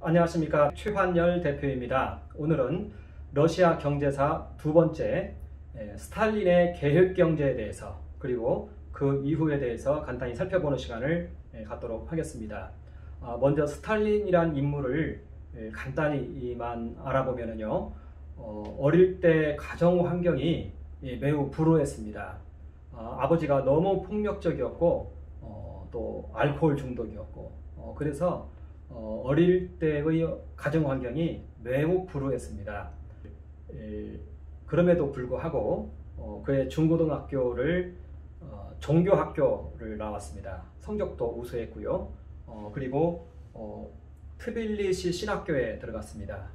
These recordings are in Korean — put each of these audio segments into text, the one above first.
안녕하십니까. 최환열 대표입니다. 오늘은 러시아 경제사 두 번째 스탈린의 계획경제에 대해서 그리고 그 이후에 대해서 간단히 살펴보는 시간을 갖도록 하겠습니다. 먼저 스탈린이란 인물을 간단히만 알아보면요, 어릴 때 가정 환경이 매우 불우했습니다. 아버지가 너무 폭력적이었고 또 알코올 중독이었고 그래서 어릴 때의 가정 환경이 매우 불우했습니다. 그럼에도 불구하고 그의 중고등학교를 종교학교를 나왔습니다. 성적도 우수했고요. 그리고 트빌리시 신학교에 들어갔습니다.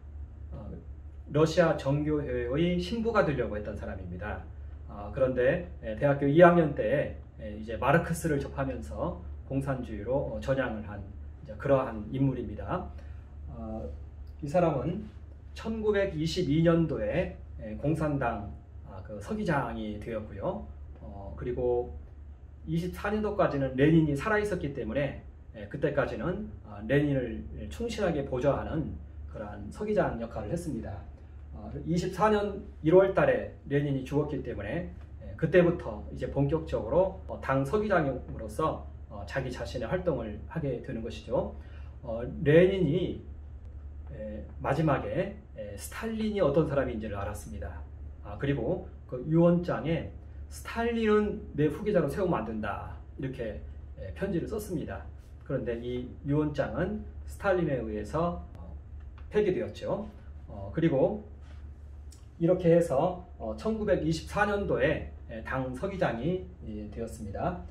러시아 정교회의 신부가 되려고 했던 사람입니다. 그런데 대학교 2학년 때 이제 마르크스를 접하면서 공산주의로 전향을 한 그러한 인물입니다. 이 사람은 1922년도에 공산당 그 서기장이 되었고요. 그리고 24년도까지는 레닌이 살아있었기 때문에 그때까지는 레닌을 충실하게 보좌하는 그러한 서기장 역할을 했습니다. 24년 1월 달에 레닌이 죽었기 때문에 그때부터 이제 본격적으로 당 서기장으로서 자기 자신의 활동을 하게 되는 것이죠. 레닌이 마지막에 스탈린이 어떤 사람인지를 알았습니다. 그리고 그 유언장에 스탈린은 내 후계자로 세우면 안 된다, 이렇게 편지를 썼습니다. 그런데 이 유언장은 스탈린에 의해서 폐기되었죠. 그리고 이렇게 해서 1924년도에 당 서기장이 되었습니다.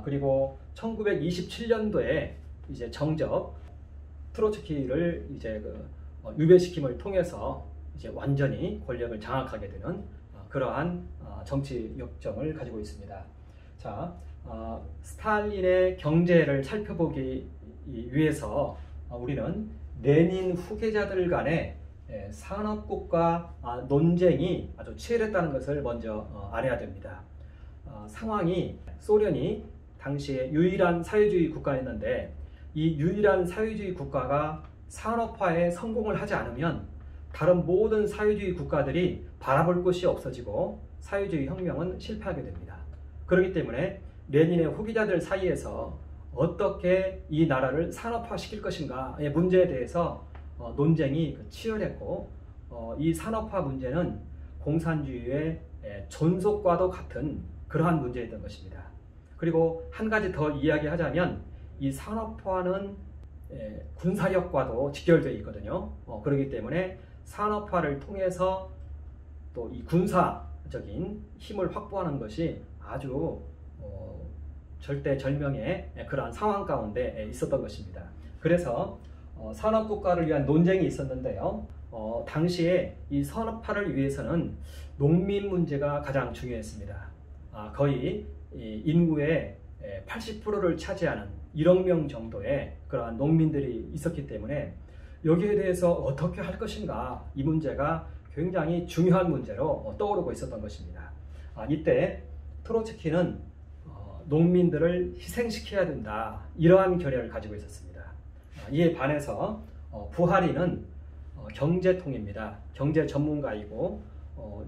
그리고 1927년도에 이제 정적 트로츠키를 이제 유배시킴을 통해서 이제 완전히 권력을 장악하게 되는 그러한 정치 역정을 가지고 있습니다. 자, 스탈린의 경제를 살펴보기 위해서 우리는 레닌 후계자들 간의 산업국가 논쟁이 아주 치열했다는 것을 먼저 알아야 됩니다. 상황이 소련이 당시에 유일한 사회주의 국가였는데 이 유일한 사회주의 국가가 산업화에 성공을 하지 않으면 다른 모든 사회주의 국가들이 바라볼 곳이 없어지고 사회주의 혁명은 실패하게 됩니다. 그렇기 때문에 레닌의 후계자들 사이에서 어떻게 이 나라를 산업화시킬 것인가의 문제에 대해서 논쟁이 치열했고 이 산업화 문제는 공산주의의 존속과도 같은 그러한 문제였던 것입니다. 그리고 한 가지 더 이야기하자면 이 산업화는 군사력과도 직결되어 있거든요. 그렇기 때문에 산업화를 통해서 또 이 군사적인 힘을 확보하는 것이 아주 절대절명의 그러한 상황 가운데 있었던 것입니다. 그래서 산업국가를 위한 논쟁이 있었는데요. 당시에 이 산업화를 위해서는 농민 문제가 가장 중요했습니다. 거의 인구의 80%를 차지하는 1억 명 정도의 그러한 농민들이 있었기 때문에 여기에 대해서 어떻게 할 것인가, 이 문제가 굉장히 중요한 문제로 떠오르고 있었던 것입니다. 이때 트로츠키는 농민들을 희생시켜야 된다, 이러한 결의를 가지고 있었습니다. 이에 반해서 부하린은 경제통입니다. 경제 전문가이고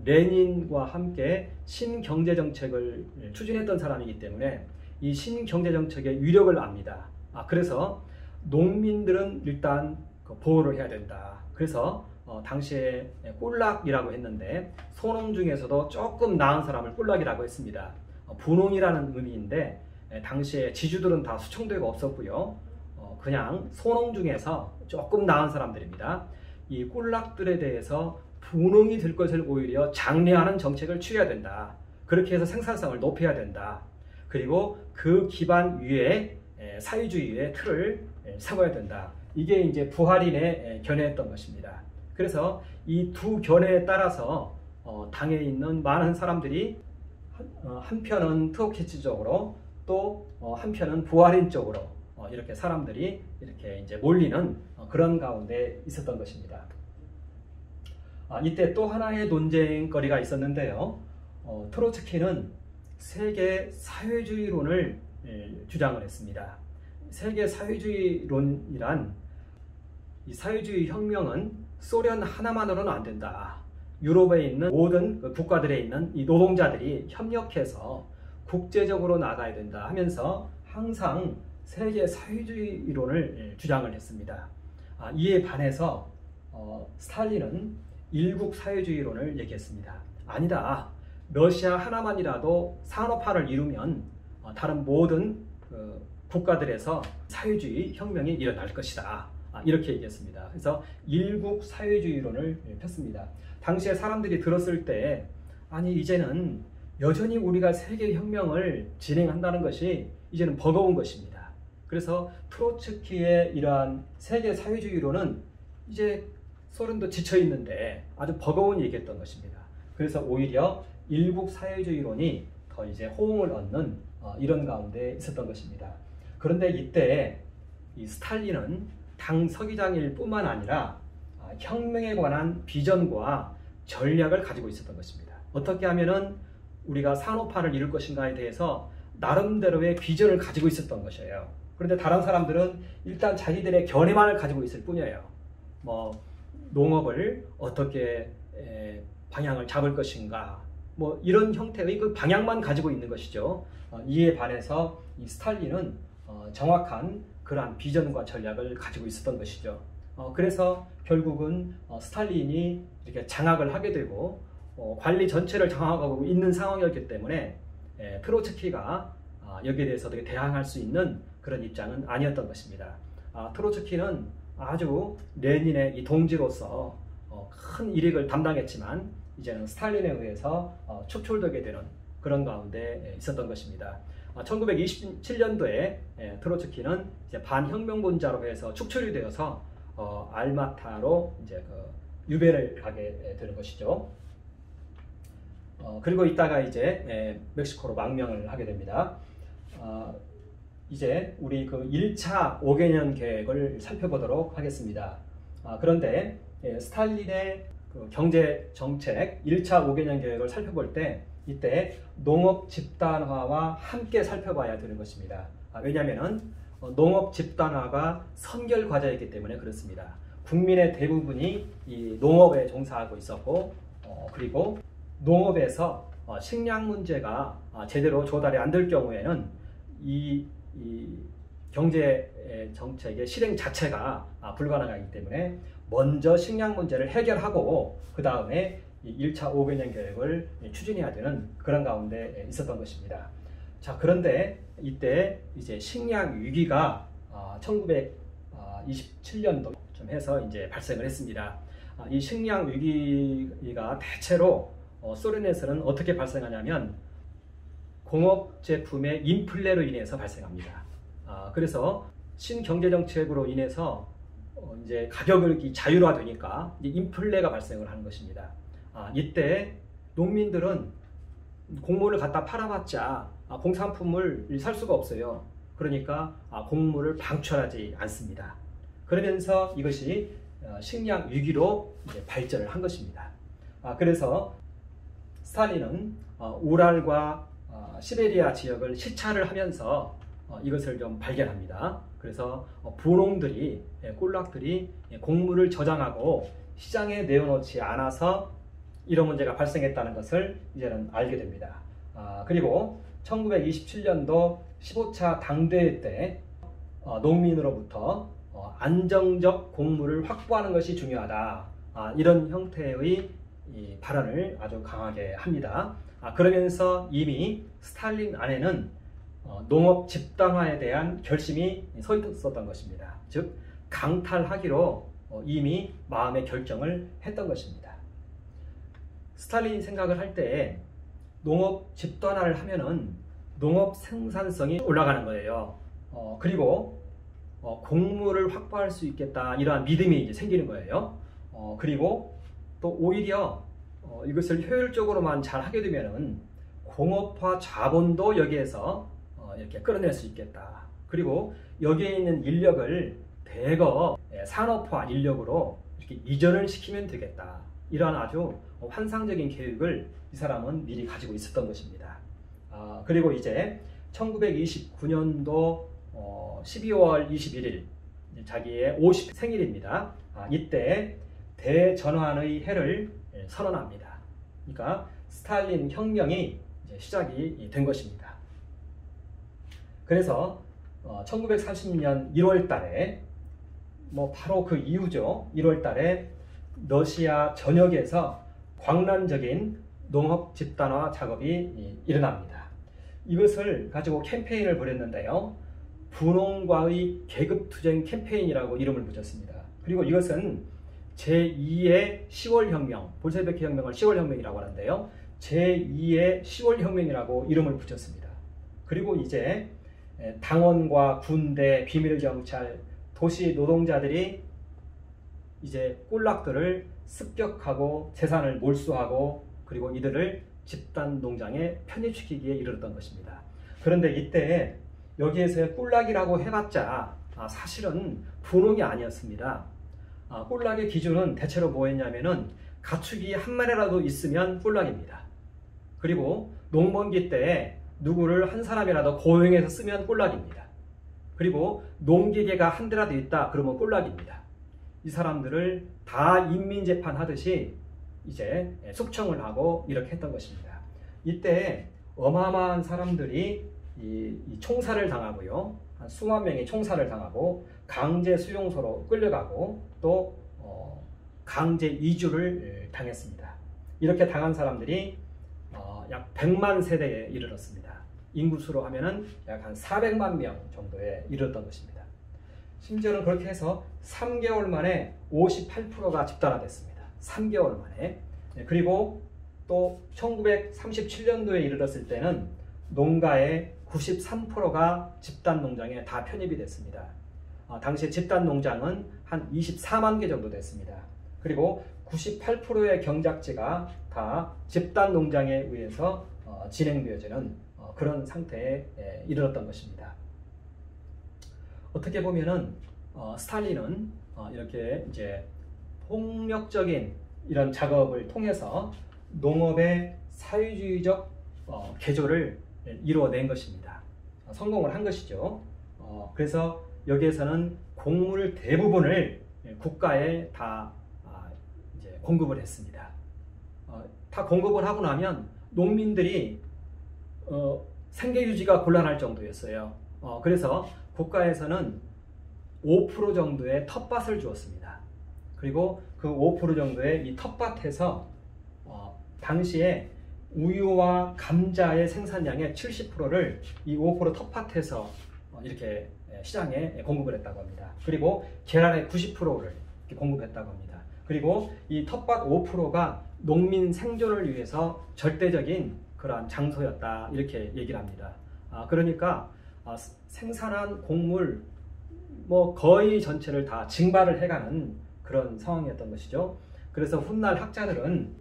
레닌과 함께 신경제정책을 추진했던 사람이기 때문에 이 신경제정책의 위력을 압니다. 그래서 농민들은 일단 보호를 해야 된다. 그래서 당시에 꼴락이라고 했는데 소농 중에서도 조금 나은 사람을 꼴락이라고 했습니다. 분홍이라는 의미인데 당시에 지주들은 다 수청대가 없었고요. 그냥 소농 중에서 조금 나은 사람들입니다. 이 꼴락들에 대해서 분홍이 될 것을 오히려 장려하는 정책을 취해야 된다. 그렇게 해서 생산성을 높여야 된다. 그리고 그 기반 위에 사회주의의 틀을 세워야 된다. 이게 이제 부하린의 견해였던 것입니다. 그래서 이 두 견해에 따라서 당에 있는 많은 사람들이 한편은 트로츠키 쪽으로 또 한편은 부하린 쪽으로 이렇게 사람들이 이렇게 이제 몰리는 그런 가운데 있었던 것입니다. 이때 또 하나의 논쟁거리가 있었는데요. 트로츠키는 세계 사회주의론을 주장을 했습니다. 세계 사회주의론이란 이 사회주의 혁명은 소련 하나만으로는 안 된다. 유럽에 있는 모든 국가들에 있는 이 노동자들이 협력해서 국제적으로 나가야 된다 하면서 항상 세계 사회주의 이론을 주장을 했습니다. 이에 반해서 스탈린은 일국 사회주의론을 얘기했습니다. 아니다. 러시아 하나만이라도 산업화를 이루면 다른 모든 국가들에서 사회주의 혁명이 일어날 것이다. 이렇게 얘기했습니다. 그래서 일국 사회주의론을 폈습니다. 당시에 사람들이 들었을 때 아니 이제는 여전히 우리가 세계혁명을 진행한다는 것이 이제는 버거운 것입니다. 그래서 트로츠키의 이러한 세계 사회주의론은 이제 소련도 지쳐있는데 아주 버거운 얘기했던 것입니다. 그래서 오히려 일국 사회주의론이 더 이제 호응을 얻는 이런 가운데 있었던 것입니다. 그런데 이때 이 스탈린은 당 서기장일 뿐만 아니라 혁명에 관한 비전과 전략을 가지고 있었던 것입니다. 어떻게 하면은 우리가 산업화를 이룰 것인가에 대해서 나름대로의 비전을 가지고 있었던 것이에요. 그런데 다른 사람들은 일단 자기들의 견해만을 가지고 있을 뿐이에요. 뭐 농업을 어떻게 방향을 잡을 것인가, 뭐 이런 형태의 그 방향만 가지고 있는 것이죠. 이에 반해서 이 스탈린은 정확한 그러한 비전과 전략을 가지고 있었던 것이죠. 그래서 결국은 스탈린이 이렇게 장악을 하게 되고 관리 전체를 장악하고 있는 상황이었기 때문에 트로츠키가 여기에 대해서 어떻게 대항할 수 있는 그런 입장은 아니었던 것입니다. 트로츠키는 아주 레닌의 이 동지로서 큰 일익을 담당했지만 이제는 스탈린에 의해서 축출되게 되는 그런 가운데 있었던 것입니다. 1927년도에 트로츠키는 이제 반혁명론자로 해서 축출이 되어서 알마타로 이제 유배를 가게 되는 것이죠. 그리고 있다가 이제 멕시코로 망명을 하게 됩니다. 이제 우리 그 1차 5개년 계획을 살펴보도록 하겠습니다. 그런데 스탈린의 그 경제 정책 1차 5개년 계획을 살펴볼 때 이때 농업 집단화와 함께 살펴봐야 되는 것입니다. 왜냐하면 농업 집단화가 선결 과제이기 때문에 그렇습니다. 국민의 대부분이 이 농업에 종사하고 있었고 그리고 농업에서 식량 문제가 제대로 조달이 안 될 경우에는 이 경제 정책의 실행 자체가 불가능하기 때문에 먼저 식량 문제를 해결하고 그 다음에 1차 5개년 계획을 추진해야 되는 그런 가운데 있었던 것입니다. 자, 그런데 이때 이제 식량 위기가 1927년도 좀 해서 이제 발생을 했습니다. 이 식량 위기가 대체로 소련에서는 어떻게 발생하냐면 공업 제품의 인플레로 인해서 발생합니다. 그래서 신경제정책으로 인해서 이제 가격이 자율화되니까 이제 인플레가 발생을 하는 것입니다. 이때 농민들은 곡물을 갖다 팔아봤자 공산품을 살 수가 없어요. 그러니까 곡물을 방출하지 않습니다. 그러면서 이것이 식량 위기로 이제 발전을 한 것입니다. 그래서 스탈린은 우랄과 시베리아 지역을 시찰을 하면서 이것을 좀 발견합니다. 그래서 부농들이, 꼴락들이 곡물을 저장하고 시장에 내어놓지 않아서 이런 문제가 발생했다는 것을 이제는 알게 됩니다. 그리고 1927년도 15차 당대회 때 농민으로부터 안정적 곡물을 확보하는 것이 중요하다. 이런 형태의 이 발언을 아주 강하게 합니다. 그러면서 이미 스탈린 안에는 농업 집단화에 대한 결심이 서 있었던 것입니다. 즉 강탈하기로 이미 마음의 결정을 했던 것입니다. 스탈린이 생각을 할 때 농업 집단화를 하면은 농업 생산성이 올라가는 거예요. 그리고 곡물을 확보할 수 있겠다 이러한 믿음이 이제 생기는 거예요. 그리고 또 오히려 이것을 효율적으로만 잘 하게 되면은 공업화 자본도 여기에서 이렇게 끌어낼 수 있겠다. 그리고 여기에 있는 인력을 대거 산업화 인력으로 이렇게 이전을 시키면 되겠다. 이러한 아주 환상적인 계획을 이 사람은 미리 가지고 있었던 것입니다. 그리고 이제 1929년도 12월 21일 자기의 50 생일입니다. 이때 대전환의 해를 선언합니다. 그러니까 스탈린 혁명이 이제 시작이 된 것입니다. 그래서 1930년 1월 달에 바로 그 이후죠. 1월 달에 러시아 전역에서 광란적인 농업 집단화 작업이 일어납니다. 이것을 가지고 캠페인을 벌였는데요. 분홍과의 계급투쟁 캠페인이라고 이름을 붙였습니다. 그리고 이것은 제2의 10월 혁명, 볼셰비키 혁명을 10월 혁명이라고 하는데요. 제2의 10월 혁명이라고 이름을 붙였습니다. 그리고 이제 당원과 군대, 비밀경찰, 도시 노동자들이 이제 꼴락들을 습격하고 재산을 몰수하고 그리고 이들을 집단 농장에 편입시키기에 이르렀던 것입니다. 그런데 이때 여기에서의 꼴락이라고 해봤자 사실은 분홍이 아니었습니다. 꼴락의 기준은 대체로 뭐였냐면은 가축이 한 마리라도 있으면 꼴락입니다. 그리고 농번기 때 누구를 한 사람이라도 고용해서 쓰면 꼴락입니다. 그리고 농기계가 한 대라도 있다 그러면 꼴락입니다. 이 사람들을 다 인민재판하듯이 이제 숙청을 하고 이렇게 했던 것입니다. 이때 어마어마한 사람들이 이 총살을 당하고요. 한 수만 명이 총살을 당하고 강제 수용소로 끌려가고 또 강제 이주를 당했습니다. 이렇게 당한 사람들이 약 100만 세대에 이르렀습니다. 인구수로 하면은 약 한 400만 명 정도에 이르렀던 것입니다. 심지어는 그렇게 해서 3개월 만에 58%가 집단화됐습니다. 3개월 만에. 그리고 또 1937년도에 이르렀을 때는 농가의 93%가 집단 농장에 다 편입이 됐습니다. 당시 집단 농장은 한 24만 개 정도 됐습니다. 그리고 98%의 경작지가 다 집단 농장에 의해서 진행되어지는 그런 상태에 이르렀던 것입니다. 어떻게 보면은 스탈린은 이렇게 이제 폭력적인 이런 작업을 통해서 농업의 사회주의적 개조를 이루어낸 것입니다. 성공을 한 것이죠. 그래서 여기에서는 곡물 대부분을 국가에 다 이제 공급을 했습니다. 다 공급을 하고 나면 농민들이 생계 유지가 곤란할 정도였어요. 그래서 국가에서는 5% 정도의 텃밭을 주었습니다. 그리고 그 5% 정도의 이 텃밭에서 당시에 우유와 감자의 생산량의 70%를 이 5% 텃밭에서 이렇게 시장에 공급을 했다고 합니다. 그리고 계란의 90%를 공급했다고 합니다. 그리고 이 텃밭 5%가 농민 생존을 위해서 절대적인 그러한 장소였다 이렇게 얘기를 합니다. 그러니까 생산한 곡물 거의 전체를 다 징발을 해가는 그런 상황이었던 것이죠. 그래서 훗날 학자들은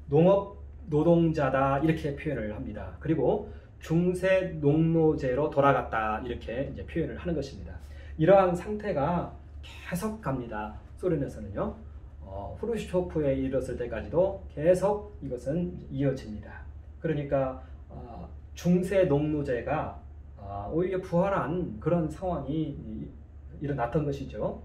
농업 노동자다 이렇게 표현을 합니다. 그리고 중세 농노제로 돌아갔다 이렇게 이제 표현을 하는 것입니다. 이러한 상태가 계속 갑니다. 소련에서는요. 후르시초프에 이르렀을 때까지도 계속 이것은 이어집니다. 그러니까 중세 농노제가 오히려 부활한 그런 상황이 일어났던 것이죠.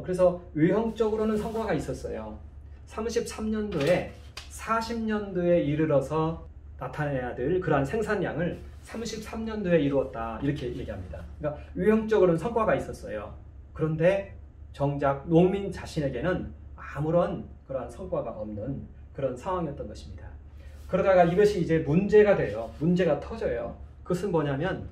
그래서 외형적으로는 성과가 있었어요. 33년도에 40년도에 이르러서 나타내야 될 그러한 생산량을 33년도에 이루었다 이렇게 얘기합니다. 그러니까 외형적으로는 성과가 있었어요. 그런데 정작 농민 자신에게는 아무런 그러한 성과가 없는 그런 상황이었던 것입니다. 그러다가 이것이 이제 문제가 돼요. 문제가 터져요. 그것은 뭐냐면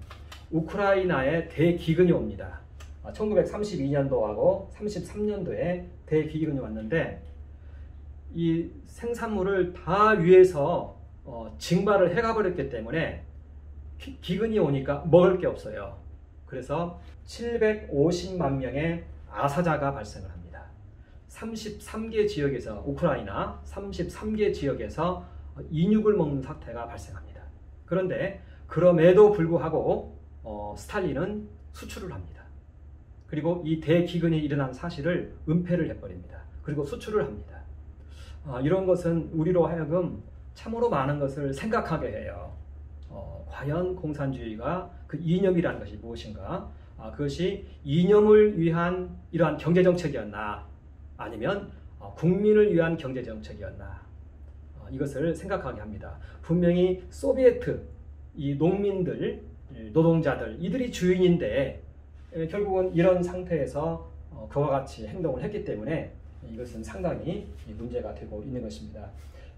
우크라이나에 대기근이 옵니다. 1932년도하고 33년도에 대기근이 왔는데 이 생산물을 다 위에서 징발을 해가버렸기 때문에 기근이 오니까 먹을 게 없어요. 그래서 750만 명의 아사자가 발생을 합니다. 33개 지역에서 우크라이나 33개 지역에서 인육을 먹는 사태가 발생합니다. 그런데 그럼에도 불구하고 스탈린은 수출을 합니다. 그리고 이 대기근이 일어난 사실을 은폐를 해버립니다. 그리고 수출을 합니다. 이런 것은 우리로 하여금 참으로 많은 것을 생각하게 해요. 과연 공산주의가 그 이념이라는 것이 무엇인가? 그것이 이념을 위한 이러한 경제정책이었나 아니면 국민을 위한 경제정책이었나 이것을 생각하게 합니다. 분명히 소비에트, 이 농민들, 노동자들 이들이 주인인데 결국은 이런 상태에서 그와 같이 행동을 했기 때문에 이것은 상당히 문제가 되고 있는 것입니다.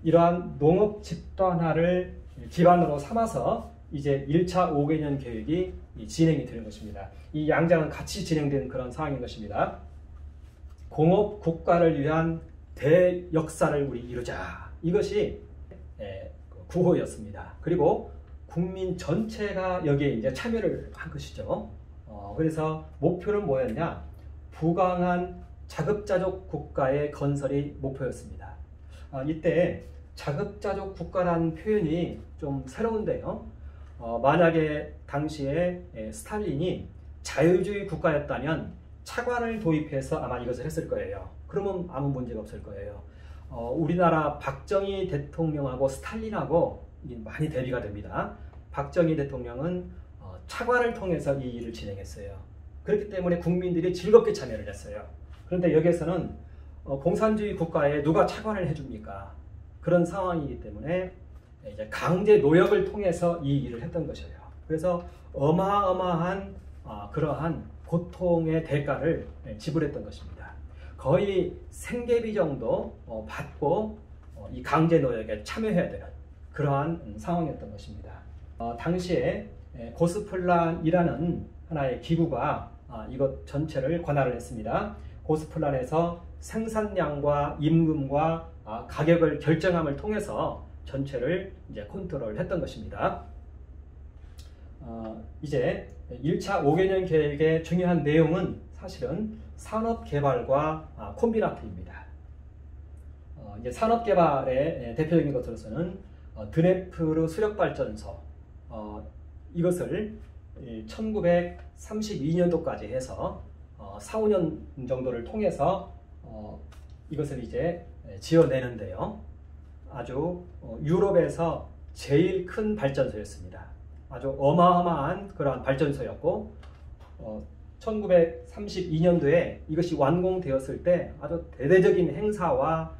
이러한 농업 집단화를 기반으로 삼아서 이제 1차 5개년 계획이 진행이 되는 것입니다. 이 양장은 같이 진행된 그런 상황인 것입니다. 공업 국가를 위한 대역사를 우리 이루자. 이것이 구호였습니다. 그리고 국민 전체가 여기에 이제 참여를 한 것이죠. 그래서 목표는 뭐였냐? 부강한 자급자족 국가의 건설이 목표였습니다. 이때 자급자족 국가라는 표현이 좀 새로운데요. 만약에 당시에 스탈린이 자유주의 국가였다면 차관을 도입해서 아마 이것을 했을 거예요. 그러면 아무 문제가 없을 거예요. 우리나라 박정희 대통령하고 스탈린하고 많이 대비가 됩니다. 박정희 대통령은 차관을 통해서 이 일을 진행했어요. 그렇기 때문에 국민들이 즐겁게 참여를 했어요. 그런데 여기에서는 공산주의 국가에 누가 차관을 해줍니까? 그런 상황이기 때문에 이제 강제 노역을 통해서 이 일을 했던 것이에요. 그래서 어마어마한 그러한 고통의 대가를 지불했던 것입니다. 거의 생계비 정도 받고 이 강제 노역에 참여해야 되는 그러한 상황이었던 것입니다. 당시에 고스플란이라는 하나의 기구가 이것 전체를 관할을 했습니다. 고스플란에서 생산량과 임금과 가격을 결정함을 통해서 전체를 이제 컨트롤을 했던 것입니다. 이제 1차 5개년 계획의 중요한 내용은 사실은 산업개발과 콤비나트입니다. 이제 산업개발의 대표적인 것으로서는 드네프르 수력발전소 이것을 1932년도까지 해서 4, 5년 정도를 통해서 이것을 이제 지어내는데요. 아주 유럽에서 제일 큰 발전소였습니다. 아주 어마어마한 그러한 발전소였고 1932년도에 이것이 완공되었을 때 아주 대대적인 행사와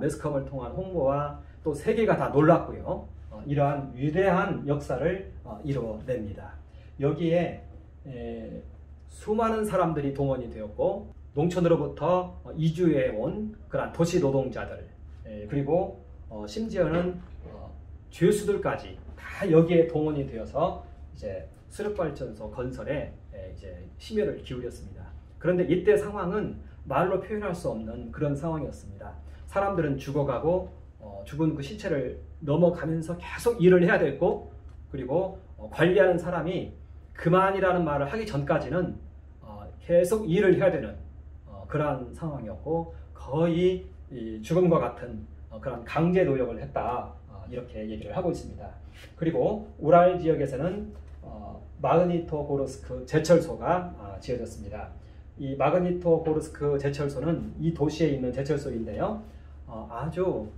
매스컴을 통한 홍보와 또 세계가 다 놀랐고요. 이러한 위대한 역사를 이루어냅니다. 여기에 수많은 사람들이 동원이 되었고 농촌으로부터 이주해 온 그런 도시 노동자들 그리고 심지어는 죄수들까지 다 여기에 동원이 되어서 이제 수력발전소 건설에 이제 심혈을 기울였습니다. 그런데 이때 상황은 말로 표현할 수 없는 그런 상황이었습니다. 사람들은 죽어가고 죽은 그 시체를 넘어가면서 계속 일을 해야 됐고 그리고 관리하는 사람이 그만이라는 말을 하기 전까지는 계속 일을 해야 되는 그러한 상황이었고 거의 죽음과 같은 그런 강제 노역을 했다 이렇게 얘기를 하고 있습니다. 그리고 우랄 지역에서는 마그니토고르스크 제철소가 지어졌습니다. 이 마그니토고르스크 제철소는 이 도시에 있는 제철소인데요. 아주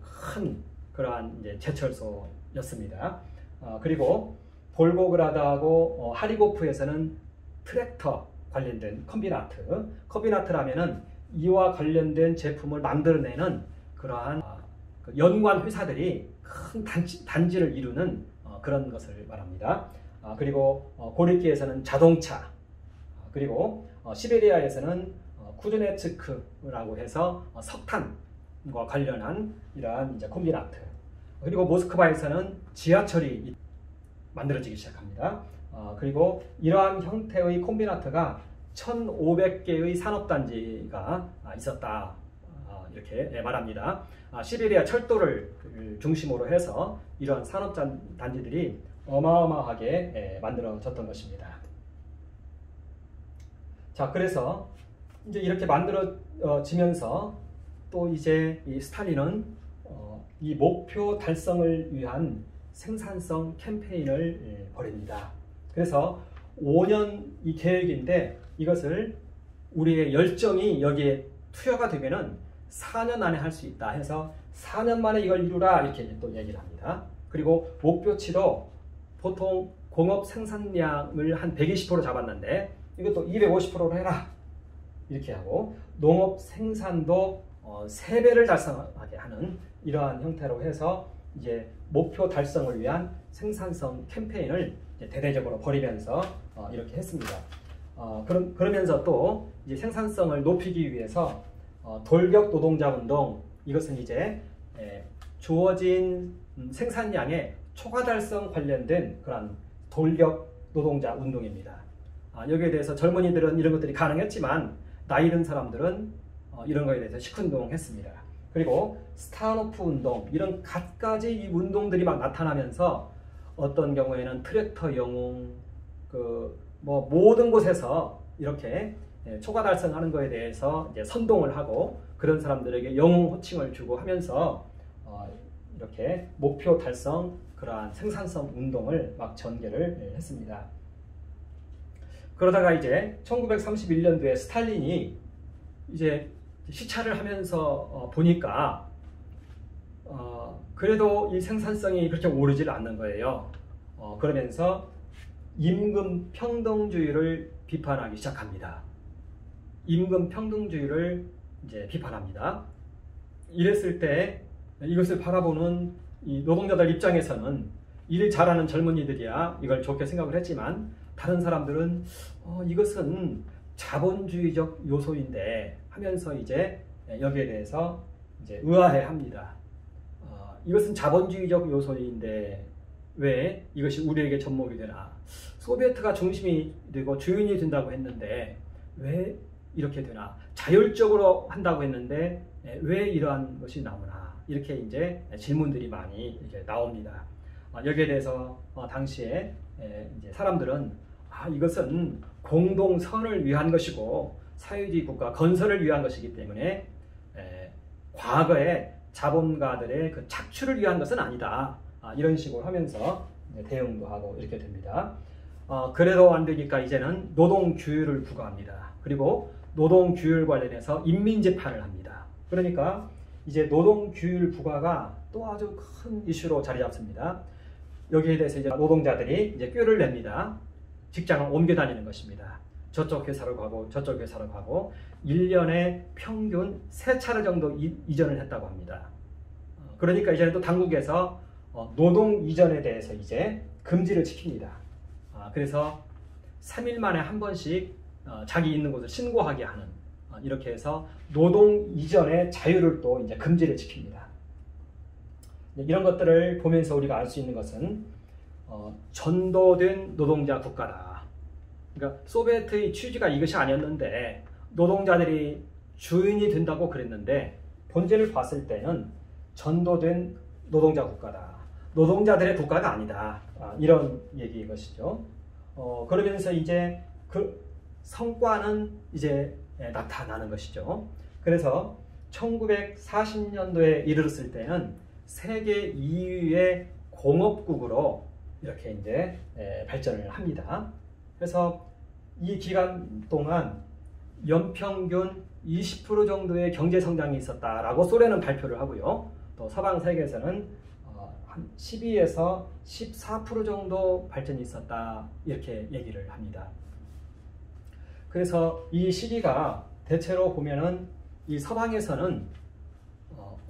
큰 그러한 이제 제철소였습니다. 그리고 볼고그라드하고 하리고프에서는 트랙터 관련된 컴비나트라면은 이와 관련된 제품을 만들어내는 그러한 연관 회사들이 큰 단지를 이루는 그런 것을 말합니다. 그리고 고리키에서는 자동차, 그리고 시베리아에서는 쿠즈네츠크라고 해서 석탄과 관련한 이러한 이제 콤비나트, 그리고 모스크바에서는 지하철이 만들어지기 시작합니다. 그리고 이러한 형태의 콤비나트가 1500개의 산업단지가 있었다 이렇게 말합니다. 시베리아 철도를 중심으로 해서 이러한 산업단지들이 어마어마하게 만들어졌던 것입니다. 자, 그래서 이제 이렇게 만들어지면서 또 이제 이 스탈린은 이 목표 달성을 위한 생산성 캠페인을 벌입니다. 그래서 5년 이 계획인데 이것을 우리의 열정이 여기에 투여가 되면은 4년 안에 할 수 있다 해서 4년 만에 이걸 이루라 이렇게 또 얘기를 합니다. 그리고 목표치도 보통 공업 생산량을 한 120% 잡았는데 이것도 250%로 해라 이렇게 하고, 농업 생산도 3배를 달성하게 하는 이러한 형태로 해서 이제 목표 달성을 위한 생산성 캠페인을 이제 대대적으로 벌이면서 이렇게 했습니다. 그러면서 또 이제 생산성을 높이기 위해서 돌격 노동자 운동, 이것은 이제 주어진 생산량의 초과 달성 관련된 그런 돌격 노동자 운동입니다. 여기에 대해서 젊은이들은 이런 것들이 가능했지만 나이 든 사람들은 이런 거에 대해서 시큰둥했습니다. 그리고 스타노프 운동, 이런 갖가지 이 운동들이 막 나타나면서 어떤 경우에는 트랙터 영웅, 뭐 모든 곳에서 이렇게 초과 달성하는 것에 대해서 이제 선동을 하고 그런 사람들에게 영웅 호칭을 주고 하면서 이렇게 목표 달성, 그러한 생산성 운동을 막 전개를 했습니다. 그러다가 이제 1931년도에 스탈린이 이제 시찰을 하면서 보니까 그래도 이 생산성이 그렇게 오르질 않는 거예요. 그러면서 임금 평등주의를 비판하기 시작합니다. 임금 평등주의를 이제 비판합니다. 이랬을 때 이것을 바라보는 이 노동자들 입장에서는 일 잘하는 젊은이들이야 이걸 좋게 생각을 했지만, 다른 사람들은 이것은 자본주의적 요소인데 하면서 이제 여기에 대해서 이제 의아해합니다. 이것은 자본주의적 요소인데 왜 이것이 우리에게 접목이 되나? 소비에트가 중심이 되고 주인이 된다고 했는데 왜 이렇게 되나? 자율적으로 한다고 했는데 왜 이러한 것이 나오나? 이렇게 이제 질문들이 많이 이렇게 나옵니다. 여기에 대해서 당시에 이제 사람들은 이것은 공동선을 위한 것이고 사회주의 국가 건설을 위한 것이기 때문에 과거에 자본가들의 그 착취를 위한 것은 아니다. 이런 식으로 하면서 대응도 하고 이렇게 됩니다. 그래도 안 되니까 이제는 노동규율을 부과합니다. 그리고 노동규율 관련해서 인민재판을 합니다. 그러니까 이제 노동규율 부과가 또 아주 큰 이슈로 자리 잡습니다. 여기에 대해서 이제 노동자들이 이제 꾀를 냅니다. 직장을 옮겨 다니는 것입니다. 저쪽 회사로 가고 저쪽 회사로 가고 1년에 평균 3차례 정도 이전을 했다고 합니다. 그러니까 이제는 또 당국에서 노동 이전에 대해서 이제 금지를 지킵니다. 그래서 3일 만에 한 번씩 자기 있는 곳을 신고하게 하는, 이렇게 해서 노동 이전의 자유를 또 이제 금지를 지킵니다. 이런 것들을 보면서 우리가 알 수 있는 것은 전도된 노동자 국가다. 그러니까 소비에트의 취지가 이것이 아니었는데 노동자들이 주인이 된다고 그랬는데 본질을 봤을 때는 전도된 노동자 국가다. 노동자들의 국가가 아니다. 이런 얘기인 것이죠. 그러면서 이제 그 성과는 이제 나타나는 것이죠. 그래서 1940년도에 이르렀을 때는 세계 2위의 공업국으로 이렇게 이제 발전을 합니다. 그래서 이 기간 동안 연평균 20% 정도의 경제 성장이 있었다라고 소련은 발표를 하고요. 또 서방 세계에서는 한 12에서 14% 정도 발전이 있었다 이렇게 얘기를 합니다. 그래서 이 시기가 대체로 보면은 이 서방에서는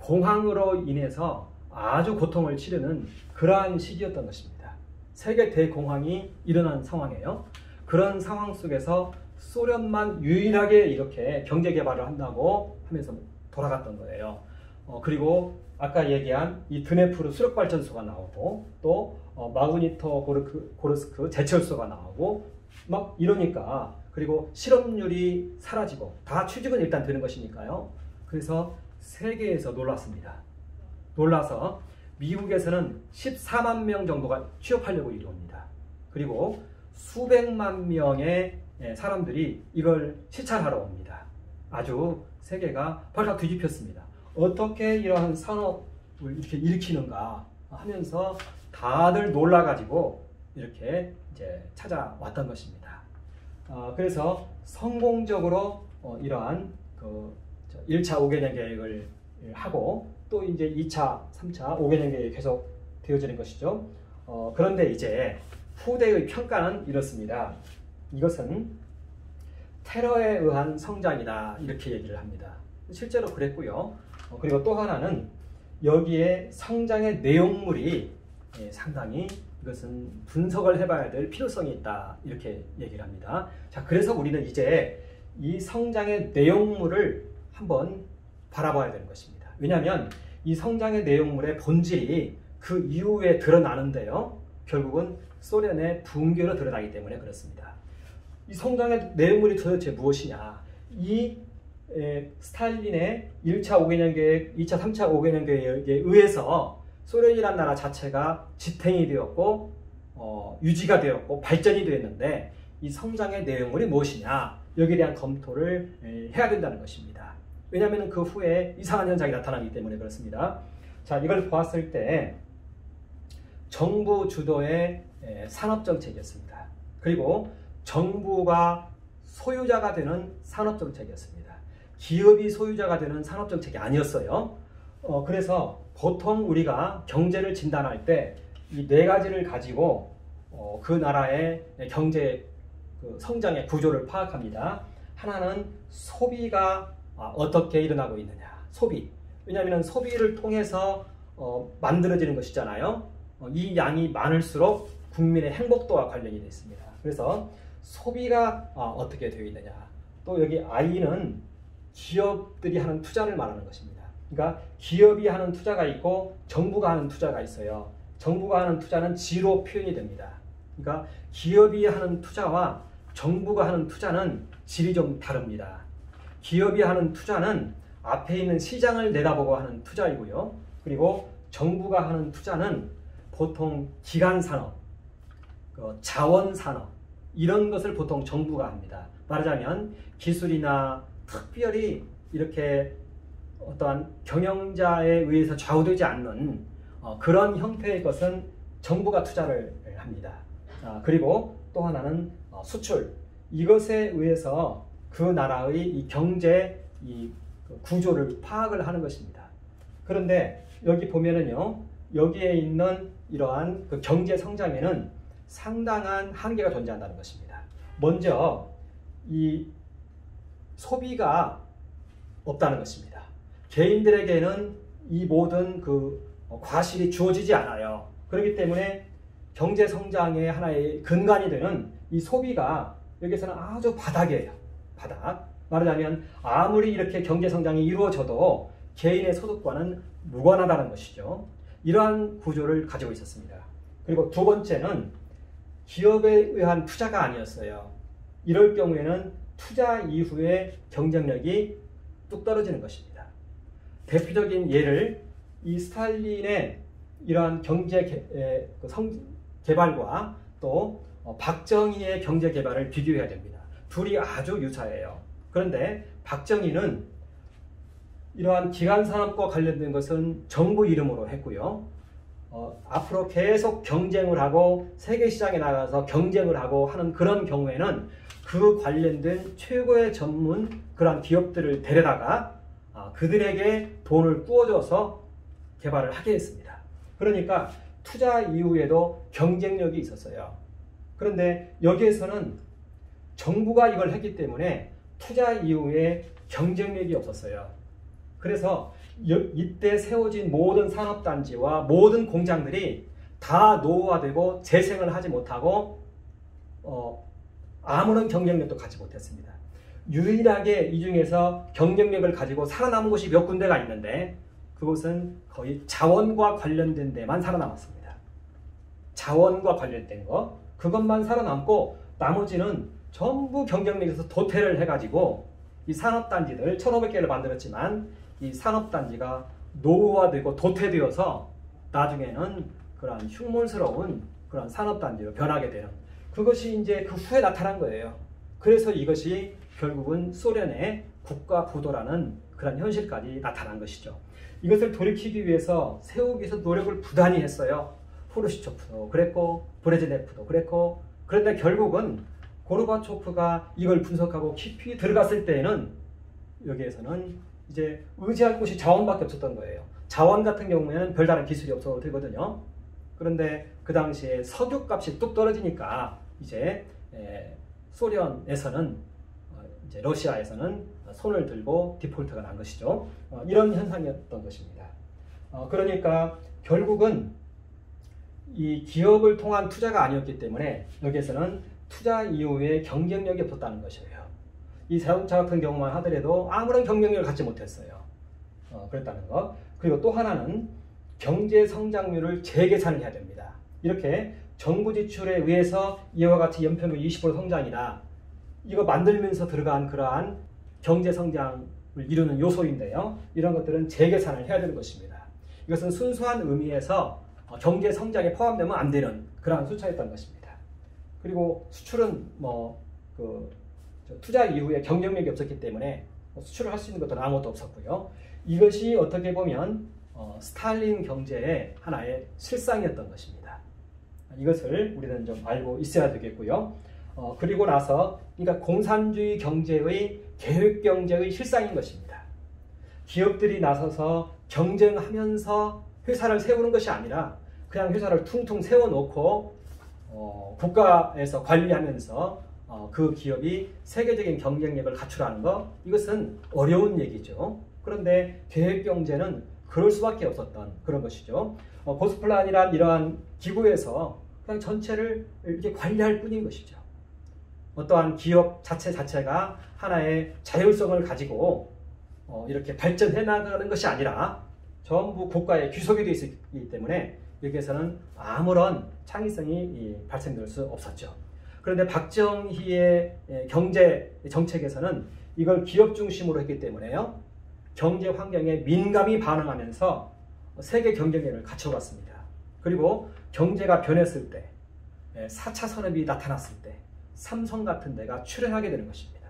공황으로 인해서 아주 고통을 치르는 그러한 시기였던 것입니다. 세계 대공황이 일어난 상황이에요. 그런 상황 속에서 소련만 유일하게 이렇게 경제 개발을 한다고 하면서 돌아갔던 거예요. 그리고 아까 얘기한 이 드네프르 수력발전소가 나오고 또 마그니토 고르스크 제철소가 나오고 막 이러니까, 그리고 실업률이 사라지고 다 취직은 일단 되는 것이니까요. 그래서 세계에서 놀랐습니다. 놀라서 미국에서는 14만 명 정도가 취업하려고 이루어옵니다. 그리고 수백만 명의 사람들이 이걸 시찰하러 옵니다. 아주 세계가 벌떡 뒤집혔습니다. 어떻게 이러한 산업을 이렇게 일으키는가 하면서 다들 놀라가지고 이렇게 이제 찾아왔던 것입니다. 그래서 성공적으로 이러한 그 1차 5개년 계획을 하고 또 이제 2차, 3차 5개년 계획이 계속 되어지는 것이죠. 그런데 이제 후대의 평가는 이렇습니다. 이것은 테러에 의한 성장이다 이렇게 얘기를 합니다. 실제로 그랬고요. 그리고 또 하나는 여기에 성장의 내용물이 상당히 이것은 분석을 해봐야 될 필요성이 있다 이렇게 얘기를 합니다. 자, 그래서 우리는 이제 이 성장의 내용물을 한번 바라봐야 되는 것입니다. 왜냐하면 이 성장의 내용물의 본질이 그 이후에 드러나는데요. 결국은 소련의 붕괴로 드러나기 때문에 그렇습니다. 이 성장의 내용물이 도대체 무엇이냐? 이 스탈린의 1차 5개년 계획, 2차, 3차 5개년 계획에 의해서 소련이라는 나라 자체가 지탱이 되었고 유지가 되었고 발전이 되었는데 이 성장의 내용물이 무엇이냐? 여기에 대한 검토를 해야 된다는 것입니다. 왜냐하면 그 후에 이상한 현상이 나타나기 때문에 그렇습니다. 자, 이걸 보았을 때 정부 주도의 산업정책이었습니다. 그리고 정부가 소유자가 되는 산업정책이었습니다. 기업이 소유자가 되는 산업정책이 아니었어요. 그래서 보통 우리가 경제를 진단할 때 이 네 가지를 가지고 그 나라의 경제 성장의 구조를 파악합니다. 하나는 소비가 어떻게 일어나고 있느냐. 소비. 왜냐하면 소비를 통해서 만들어지는 것이잖아요. 이 양이 많을수록 국민의 행복도와 관련이 되어 있습니다. 그래서 소비가 어떻게 되어 있느냐. 또 여기 I는 기업들이 하는 투자를 말하는 것입니다. 그러니까 기업이 하는 투자가 있고 정부가 하는 투자가 있어요. 정부가 하는 투자는 G로 표현이 됩니다. 그러니까 기업이 하는 투자와 정부가 하는 투자는 질이 좀 다릅니다. 기업이 하는 투자는 앞에 있는 시장을 내다보고 하는 투자이고요. 그리고 정부가 하는 투자는 보통 기간산업, 자원산업 이런 것을 보통 정부가 합니다. 말하자면 기술이나 특별히 이렇게 어떠한 경영자에 의해서 좌우되지 않는 그런 형태의 것은 정부가 투자를 합니다. 그리고 또 하나는 수출. 이것에 의해서 그 나라의 이 경제 이 구조를 파악을 하는 것입니다. 그런데 여기 보면은요, 여기에 있는 이러한 그 경제 성장에는 상당한 한계가 존재한다는 것입니다. 먼저 이 소비가 없다는 것입니다. 개인들에게는 이 모든 그 과실이 주어지지 않아요. 그렇기 때문에 경제 성장의 하나의 근간이 되는 이 소비가 여기서는 아주 바닥이에요. 바닥. 말하자면 아무리 이렇게 경제 성장이 이루어져도 개인의 소득과는 무관하다는 것이죠. 이러한 구조를 가지고 있었습니다. 그리고 두 번째는 기업에 의한 투자가 아니었어요. 이럴 경우에는 투자 이후에 경쟁력이 뚝 떨어지는 것입니다. 대표적인 예를 이 스탈린의 이러한 경제 개발과 또 박정희의 경제 개발을 비교해야 됩니다. 둘이 아주 유사해요. 그런데 박정희는 이러한 기간산업과 관련된 것은 정부 이름으로 했고요. 앞으로 계속 경쟁을 하고 세계시장에 나가서 경쟁을 하고 하는 그런 경우에는 그 관련된 최고의 전문 그런 기업들을 데려다가 그들에게 돈을 꾸어줘서 개발을 하게 했습니다. 그러니까 투자 이후에도 경쟁력이 있었어요. 그런데 여기에서는 정부가 이걸 했기 때문에 투자 이후에 경쟁력이 없었어요. 그래서 이때 세워진 모든 산업단지와 모든 공장들이 다 노후화되고 재생을 하지 못하고 아무런 경쟁력도 갖지 못했습니다. 유일하게 이 중에서 경쟁력을 가지고 살아남은 곳이 몇 군데가 있는데 그곳은 거의 자원과 관련된 데만 살아남았습니다. 자원과 관련된 거 그것만 살아남고 나머지는 전부 경쟁력에서 도태를 해가지고 이 산업단지들 1500개를 만들었지만 이 산업단지가 노후화되고 도태되어서 나중에는 그런 흉물스러운 그런 산업단지로 변하게 되는 그것이 이제 그 후에 나타난 거예요. 그래서 이것이 결국은 소련의 국가부도라는 그런 현실까지 나타난 것이죠. 이것을 돌이키기 위해서 세우기 위해서 노력을 부단히 했어요. 후르시초프도 그랬고 브레즈네프도 그랬고 그런데 결국은 고르바초프가 이걸 분석하고 깊이 들어갔을 때에는 여기에서는 이제 의지할 곳이 자원밖에 없었던 거예요. 자원 같은 경우에는 별다른 기술이 없어도 되거든요. 그런데 그 당시에 석유값이 뚝 떨어지니까 이제 소련에서는 이제 러시아에서는 손을 들고 디폴트가 난 것이죠. 이런 현상이었던 것입니다. 그러니까 결국은 이 기업을 통한 투자가 아니었기 때문에 여기에서는 투자 이후에 경쟁력이 없었다는 것이에요. 이 자동차 같은 경우만 하더라도 아무런 경쟁력을 갖지 못했어요. 그랬다는 것. 그리고 또 하나는 경제 성장률을 재계산을 해야 됩니다. 이렇게 정부 지출에 의해서 이와 같이 연평균 20% 성장이다. 이거 만들면서 들어간 그러한 경제 성장을 이루는 요소인데요. 이런 것들은 재계산을 해야 되는 것입니다. 이것은 순수한 의미에서 경제 성장에 포함되면 안 되는 그러한 숫자였던 것입니다. 그리고 수출은 투자 이후에 경쟁력이 없었기 때문에 수출을 할 수 있는 것도 아무것도 없었고요. 이것이 어떻게 보면 스탈린 경제의 하나의 실상이었던 것입니다. 이것을 우리는 좀 알고 있어야 되겠고요. 그리고 나서 그러니까 공산주의 경제의 계획 경제의 실상인 것입니다. 기업들이 나서서 경쟁하면서 회사를 세우는 것이 아니라 그냥 회사를 퉁퉁 세워놓고 국가에서 관리하면서 그 기업이 세계적인 경쟁력을 갖추라는 것, 이것은 어려운 얘기죠. 그런데 계획경제는 그럴 수밖에 없었던 그런 것이죠. 고스플란이란 이러한 기구에서 그냥 전체를 이렇게 관리할 뿐인 것이죠. 어떠한 기업 자체가 하나의 자율성을 가지고 이렇게 발전해 나가는 것이 아니라 전부 국가의 귀속이 되어 있기 때문에 여기에서는 아무런 창의성이 발생될 수 없었죠. 그런데 박정희의 경제 정책에서는 이걸 기업 중심으로 했기 때문에요. 경제 환경에 민감히 반응하면서 세계 경쟁력을 갖춰갔습니다. 그리고 경제가 변했을 때, 4차 산업이 나타났을 때 삼성 같은 데가 출현하게 되는 것입니다.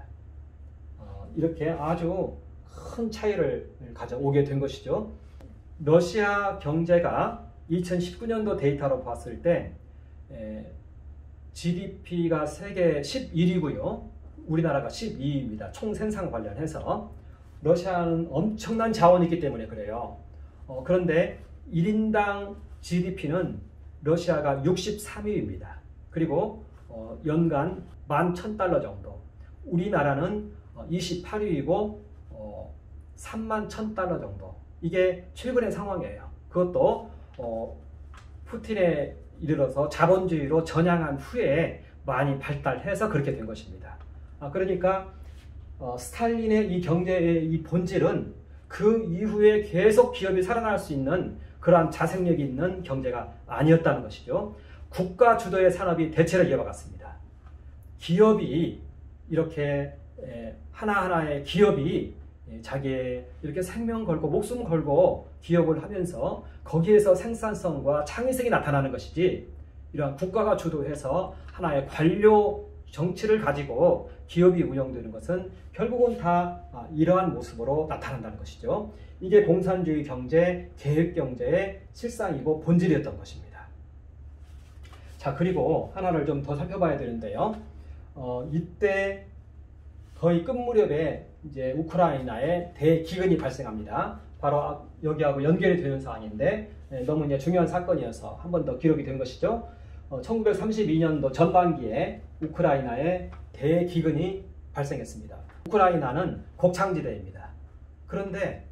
이렇게 아주 큰 차이를 가져오게 된 것이죠. 러시아 경제가 2019년도 데이터로 봤을 때 GDP가 세계 11위고요. 우리나라가 12위입니다. 총생산 관련해서. 러시아는 엄청난 자원이 있기 때문에 그래요. 그런데 1인당 GDP는 러시아가 63위입니다. 그리고 연간 11,000달러 정도. 우리나라는 28위이고 31,000달러 정도. 이게 최근의 상황이에요. 그것도 푸틴에 이르러서 자본주의로 전향한 후에 많이 발달해서 그렇게 된 것입니다. 그러니까 스탈린의 이 경제의 이 본질은 그 이후에 계속 기업이 살아날 수 있는 그러한 자생력이 있는 경제가 아니었다는 것이죠. 국가 주도의 산업이 대체를 이어갔습니다. 기업이 이렇게 하나하나의 기업이 자기의 이렇게 생명 걸고 목숨 걸고 기업을 하면서 거기에서 생산성과 창의성이 나타나는 것이지, 이러한 국가가 주도해서 하나의 관료 정치를 가지고 기업이 운영되는 것은 결국은 다 이러한 모습으로 나타난다는 것이죠. 이게 공산주의 경제, 계획 경제의 실상이고 본질이었던 것입니다. 자, 그리고 하나를 좀 더 살펴봐야 되는데요. 이때 거의 끝 무렵에 이제 우크라이나에 대기근이 발생합니다. 바로 여기하고 연결이 되는 사안인데 너무 이제 중요한 사건이어서 한 번 더 기록이 된 것이죠. 1932년도 전반기에 우크라이나에 대기근이 발생했습니다. 우크라이나는 곡창지대입니다. 그런데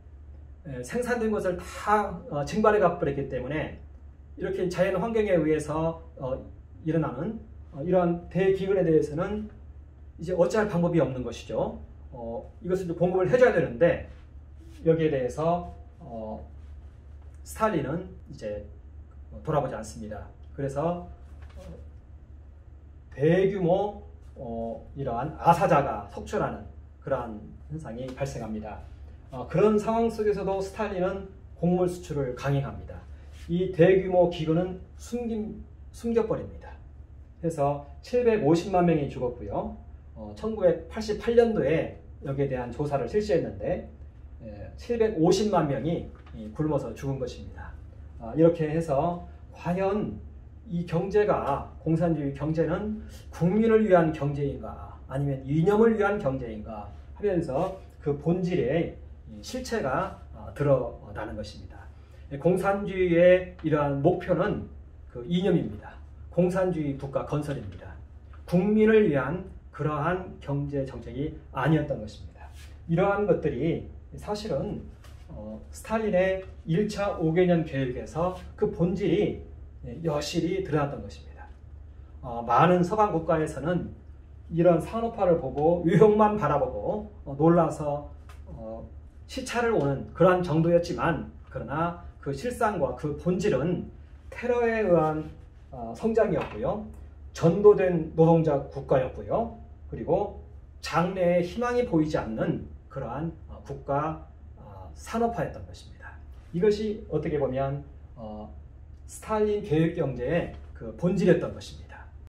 생산된 것을 다 증발해 가버렸기 때문에 이렇게 자연 환경에 의해서 일어나는 이러한 대기근에 대해서는 이제 어찌할 방법이 없는 것이죠. 이것을 공급을 해줘야 되는데 여기에 대해서 스탈린은 이제 돌아보지 않습니다. 그래서 대규모 이러한 아사자가 속출하는 그러한 현상이 발생합니다. 그런 상황 속에서도 스탈린은 곡물 수출을 강행합니다. 이 대규모 기근은 숨겨버립니다. 그래서 750만 명이 죽었고요. 1988년도에 여기에 대한 조사를 실시했는데 750만 명이 굶어서 죽은 것입니다. 이렇게 해서 과연 이 경제가, 공산주의 경제는 국민을 위한 경제인가 아니면 이념을 위한 경제인가 하면서 그 본질의 실체가 드러나는 것입니다. 공산주의의 이러한 목표는 그 이념입니다. 공산주의 국가 건설입니다. 국민을 위한 그러한 경제 정책이 아니었던 것입니다. 이러한 것들이 사실은 스탈린의 1차 5개년 계획에서 그 본질이 여실히 드러났던 것입니다. 많은 서방 국가에서는 이런 산업화를 보고 유형만 바라보고 놀라서 시차를 오는 그러한 정도였지만, 그러나 그 실상과 그 본질은 테러에 의한 성장이었고요, 전도된 노동자 국가였고요, 그리고 장래에 희망이 보이지 않는 그러한 국가 산업화였던 것입니다. 이것이 어떻게 보면 스탈린 계획 경제의 그 본질이었던 것입니다.